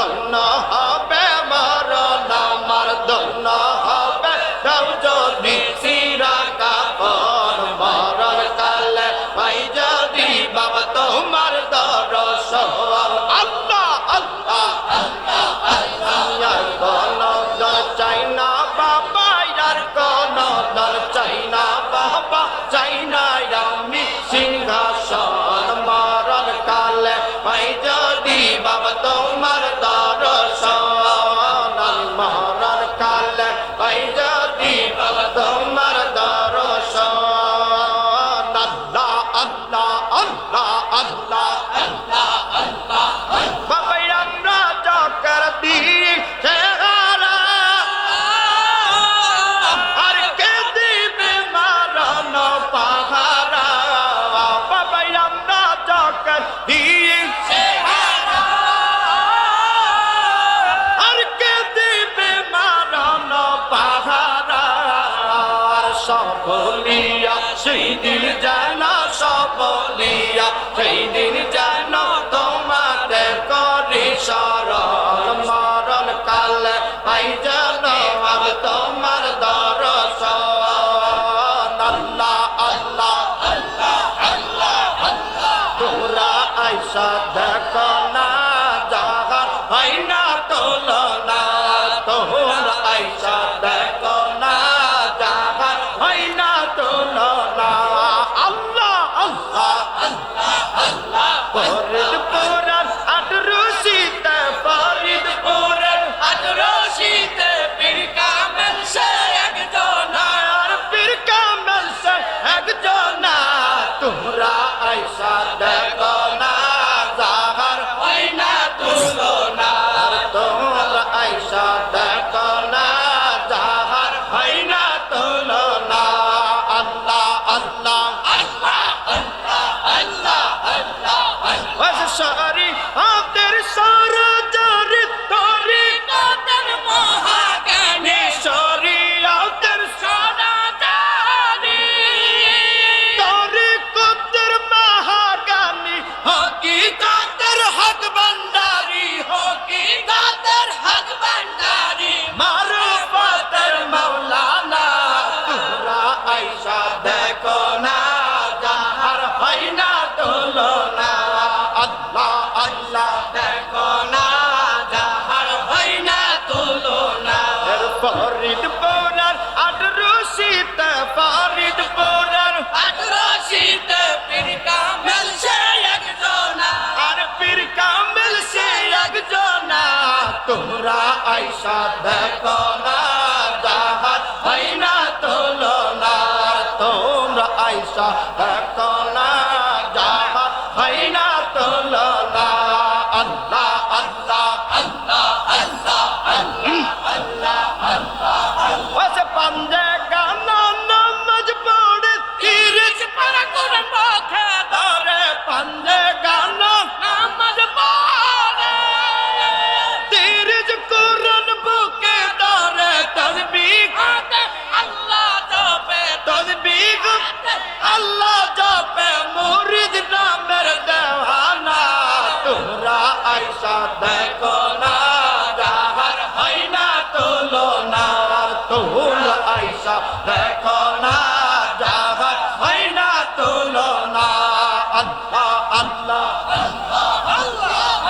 ধন্য হবে মরণ আমার ধন্য হবে দাও যদি সিরা কাপড় মরণ কালে পাই যদি বাবা তোমার দরশন আল্লাহ আল্লাহ আল্লাহ আল্লাহ আর কোন দর চাই না বাবা আর কোন দর চাই না বাবা চাই না আমি সিংহাসন মরণ কালে পাই যদি বাবা তোমার দরশন মরণ কালে পাই যদি বাবা তোমার দরশন আল্লাহ আল্লাহ আল্লাহ আল্লাহ আল্লাহ আল্লাহ বাবা আমরা চক্কর দিই চেহারা আর কে দিবে মারণ পাহারা বাবা আমরা চক্কর দিই চেহারা আর কে দিবে মারণ পাহারা আর সবলিয়া সেই দিন জানা সবলিয়া সেই দিন জানো তোমাতে করি শরণ মরণ কালে পাই জানো আব তোমার দরশন আল্লাহ আল্লাহ আল্লাহ আল্লাহ আল্লাহ তোমরা আইসা দেখো না জাহার হয় না তুলনা তোমরা আইসা দেখো না জাহার হয় না তুলনা আল্লাহ আল্লাহ আল্লাহ আল্লাহ ফরিদপুরের আটরশিতে ফরিদপুরের আটরশিতে পীর কামেল সে একজন আর পীর কামেল সে একজন তোমরা আইসা দেখো না জাহার হয় না তুলনা তোমরা আইসা দেখো না জাহার হয় না তুলনা আল্লাহ আল্লাহ আল্লাহ আল্লাহ আল্লাহ আল্লাহ আল্লাহ সরি হাতের সরজরি তোরি কাদের মহাজ্ঞানী শরীয়তের সনাতনী তোরি কাদের মহাজ্ঞানী হকিকতের হক ভান্ডারী হকিকতের হক ভান্ডারী মারুফতের মাওলানা তোমরা আইসা দেখো না যাহার হয় না তুলনা আল্লাহ আল্লাহ দেখো না যাহার হয় না তুলনা ফরিদপুরের আটরশিতে ফরিদপুরের আটরশিতে পীর কামেল সে একজন আর পীর কামেল সে একজন তোমরা আইসা দেখো না যাহার হয় না তুলনা তোমরা আইসা দেখো না যাহার হয় না তুলনা আল্লাহ আল্লাহ আল্লাহ আল্লাহ আল্লাহ আল্লাহ আল্লাহ ওসে পাঞ্জে গানা নামাজ পড়ে তিরিশ পারা করে মুখে ধরে পাঞ্জে গানা নামাজ পড়ে তিরিশ কোরআন বুকে ধরে তসবিহ হাতে আল্লাহ জপে তসবিহ আল্লাহ জপে মুরিদ নামের দেওয়ানা তোমরা আইসা দেখো না যাহার হয় না তুলনা তোমরা আইসা দেখো না